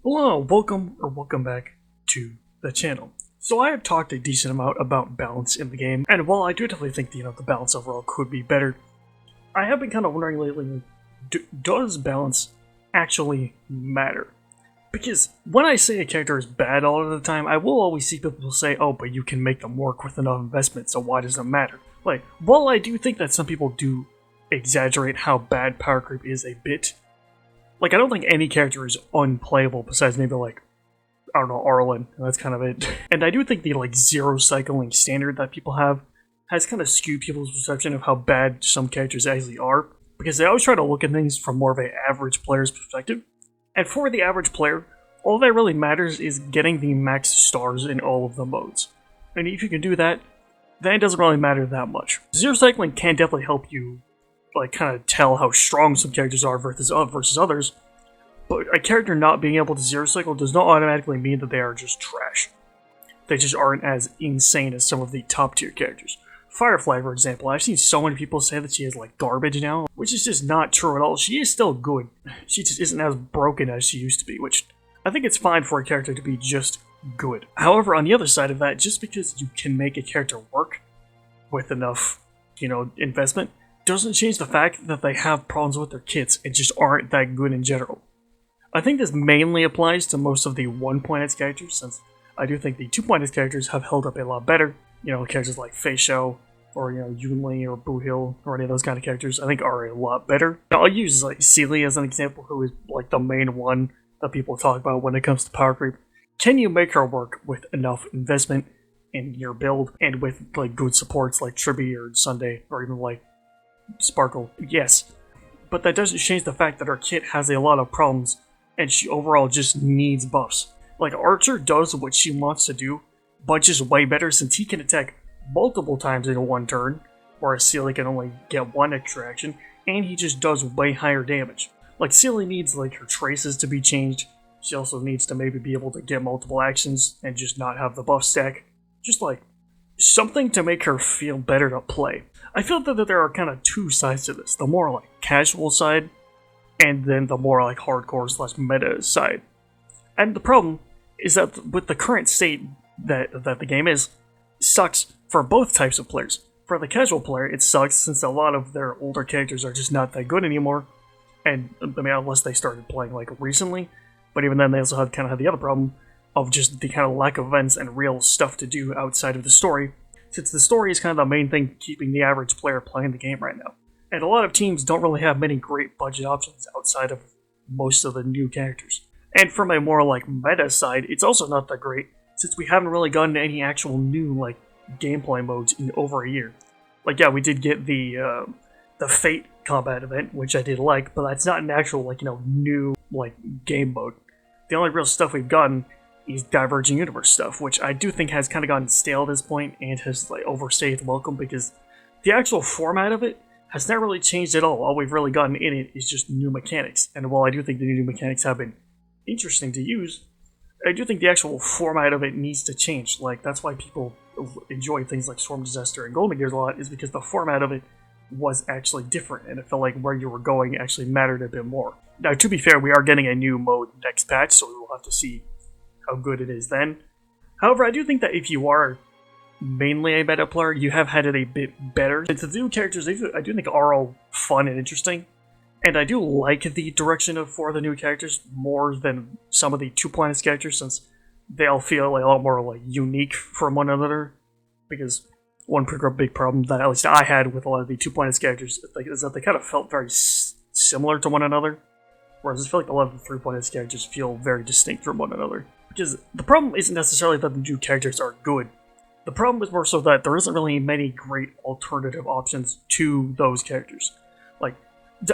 Hello, welcome back to the channel. So I have talked a decent amount about balance in the game, and while I do definitely think the balance overall could be better, I have been kind of wondering lately, does balance actually matter? Because when I say a character is bad all of the time, I will always see people say, oh, but you can make them work with enough investment, so why does it matter? Like, while I do think that some people do exaggerate how bad power creep is a bit, like, I don't think any character is unplayable besides maybe, like, I don't know, Arlen, and that's kind of it. And I do think the, like, zero cycling standard that people have has kind of skewed people's perception of how bad some characters actually are, because they always try to look at things from more of an average player's perspective. And for the average player, all that really matters is getting the max stars in all of the modes. And if you can do that, then it doesn't really matter that much. Zero cycling can definitely help you like kind of tell how strong some characters are versus others, but a character not being able to zero cycle does not automatically mean that they are just trash. They just aren't as insane as some of the top tier characters. Firefly, for example, I've seen so many people say that she is like garbage now, which is just not true at all. She is still good. She just isn't as broken as she used to be, which I think it's fine for a character to be just good. However, on the other side of that, just because you can make a character work with enough, investment, doesn't change the fact that they have problems with their kits and just aren't that good in general. I think this mainly applies to most of the 1.x characters, since I do think the 2.x characters have held up a lot better. Characters like Fei Shou, or Yunli or Buhil, or any of those kind of characters, I think are a lot better. I'll use like Sealy as an example, who is like the main one that people talk about when it comes to power creep. Can you make her work with enough investment in your build, and with like good supports like Tribby or Sunday, or even like Sparkle? Yes, but that doesn't change the fact that her kit has a lot of problems, and she overall just needs buffs. Like, Archer does what she wants to do, but just way better since he can attack multiple times in one turn, whereas Sealy can only get one extra action, and he just does way higher damage. Like, Sealy needs like her traces to be changed. She also needs to maybe be able to get multiple actions and just not have the buff stack. Just like something to make her feel better to play. I feel that there are kind of two sides to this. The more like casual side, and then the more like hardcore / meta side. And the problem is that with the current state that the game is, sucks for both types of players. For the casual player, it sucks since a lot of their older characters are just not that good anymore. And I mean, unless they started playing like recently. But even then, they also have the other problem of just the kind of lack of events and real stuff to do outside of the story, since the story is kind of the main thing keeping the average player playing the game right now. And a lot of teams don't really have many great budget options outside of most of the new characters. And from a more like meta side, it's also not that great, since we haven't really gotten any actual new like gameplay modes in over a year. Like, yeah, we did get the Fate combat event, which I did like, but that's not an actual new like game mode. The only real stuff we've gotten is Diverging Universe stuff, which I do think has kind of gotten stale at this point and has like overstayed welcome, because the actual format of it has not really changed at all. All we've really gotten in it is just new mechanics. And while I do think the new mechanics have been interesting to use, I do think the actual format of it needs to change. Like, that's why people enjoy things like Storm Disaster and Golden Gears a lot, is because the format of it was actually different, and it felt like where you were going actually mattered a bit more. Now, to be fair, we are getting a new mode next patch, so we will have to see how good it is then. However, I do think that if you are mainly a meta player, you have had it a bit better. Since the new characters, I do think are all fun and interesting, and I do like the direction for the new characters more than some of the 2.x characters, since they all feel like a lot more like unique from one another. Because one big problem that at least I had with a lot of the 2.x characters is that they kind of felt very similar to one another, whereas I feel like a lot of the 3.x characters feel very distinct from one another. Because the problem isn't necessarily that the new characters are good. The problem is more so that there isn't really many great alternative options to those characters. Like,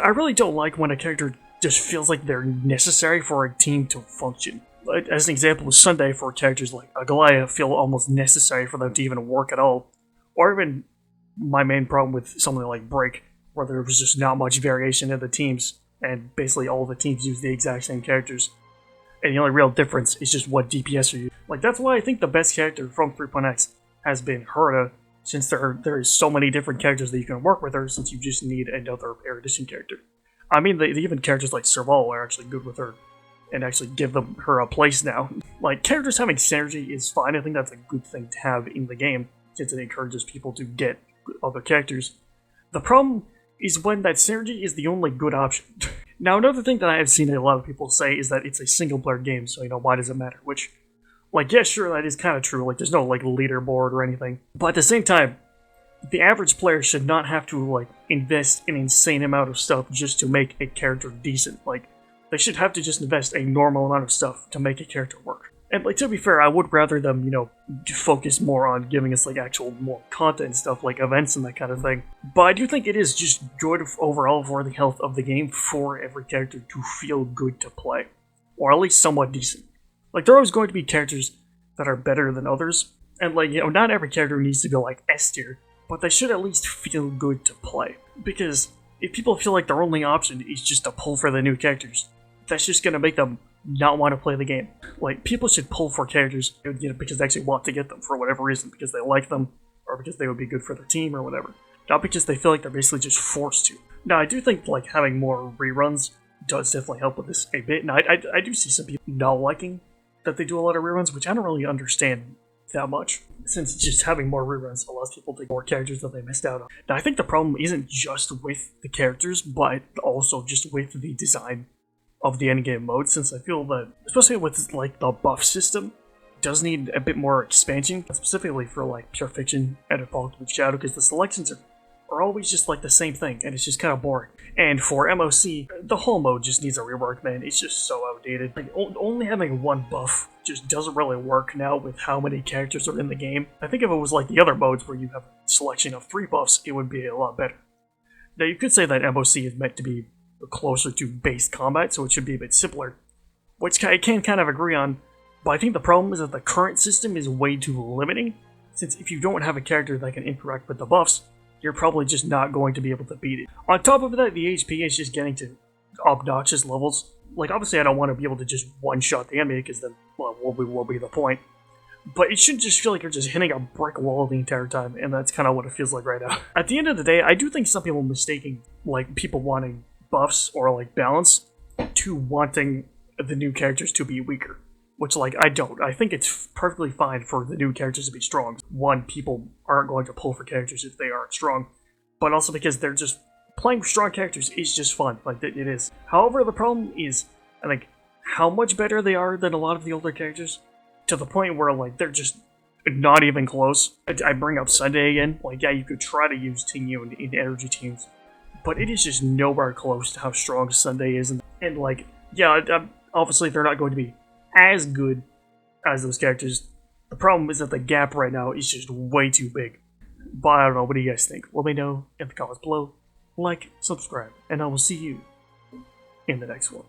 I really don't like when a character just feels like they're necessary for a team to function. Like, as an example, with Sunday, for characters like a Goliath feel almost necessary for them to even work at all. Or even my main problem with something like Break, where there was just not much variation in the teams, and basically all the teams use the exact same characters. And the only real difference is just what DPS are using. Like, that's why I think the best character from 3.x has been Herta, since there is so many different characters that you can work with her, since you just need another erudition character. I mean, even characters like Serval are actually good with her and actually give her a place now. Like, characters having synergy is fine. I think that's a good thing to have in the game, since it encourages people to get other characters. The problem is when that synergy is the only good option. Now, another thing that I have seen a lot of people say is that it's a single-player game, so, why does it matter? Which, yeah, sure, that is kind of true. Like, there's no, leaderboard or anything. But at the same time, the average player should not have to, invest an insane amount of stuff just to make a character decent. Like, they should have to just invest a normal amount of stuff to make a character work. And, to be fair, I would rather them, focus more on giving us, actual more content stuff, like events and that kind of thing. But I do think it is just good overall for the health of the game for every character to feel good to play. Or at least somewhat decent. Like, there are always going to be characters that are better than others. And, not every character needs to go, S tier. But they should at least feel good to play. Because if people feel like their only option is just to pull for the new characters, that's just going to make them not want to play the game. People should pull for characters, because they actually want to get them for whatever reason, because they like them, or because they would be good for their team, or whatever. Not because they feel like they're basically just forced to. Now, I do think, having more reruns does definitely help with this a bit, and I do see some people not liking that they do a lot of reruns, which I don't really understand that much, since just having more reruns allows people to get more characters that they missed out on. Now, I think the problem isn't just with the characters, but also just with the design of the endgame mode, since I feel that, especially with the buff system, does need a bit more expansion, specifically for Pure Fiction and Apocalypse Shadow, because the selections are always just the same thing, and it's just kind of boring. And for MOC, the whole mode just needs a rework, man. It's just so outdated. Only having one buff just doesn't really work now with how many characters are in the game. I think if it was the other modes where you have a selection of 3 buffs, it would be a lot better. Now, you could say that MOC is meant to be closer to base combat, so it should be a bit simpler, which I can kind of agree on, but I think the problem is that the current system is way too limiting, since if you don't have a character that can interact with the buffs, you're probably just not going to be able to beat it. On top of that, the HP is just getting to obnoxious levels. Obviously I don't want to be able to just one-shot the enemy, because then, well, what will be the point? But it shouldn't just feel like you're just hitting a brick wall the entire time, and that's kind of what it feels like right now. At the end of the day, I do think some people are mistaking, people wanting buffs or balance to wanting the new characters to be weaker, which I don't. I think it's perfectly fine for the new characters to be strong. One, people aren't going to pull for characters if they aren't strong, but also because they're just playing strong characters is just fun. It is. However, the problem is, I think, how much better they are than a lot of the older characters, to the point where they're just not even close. I bring up Sunday again. Yeah, you could try to use Tingyu in energy teams, but it is just nowhere close to how strong Sunday is. And yeah, obviously they're not going to be as good as those characters. The problem is that the gap right now is just way too big. But I don't know, what do you guys think? Let me know in the comments below. Subscribe, and I will see you in the next one.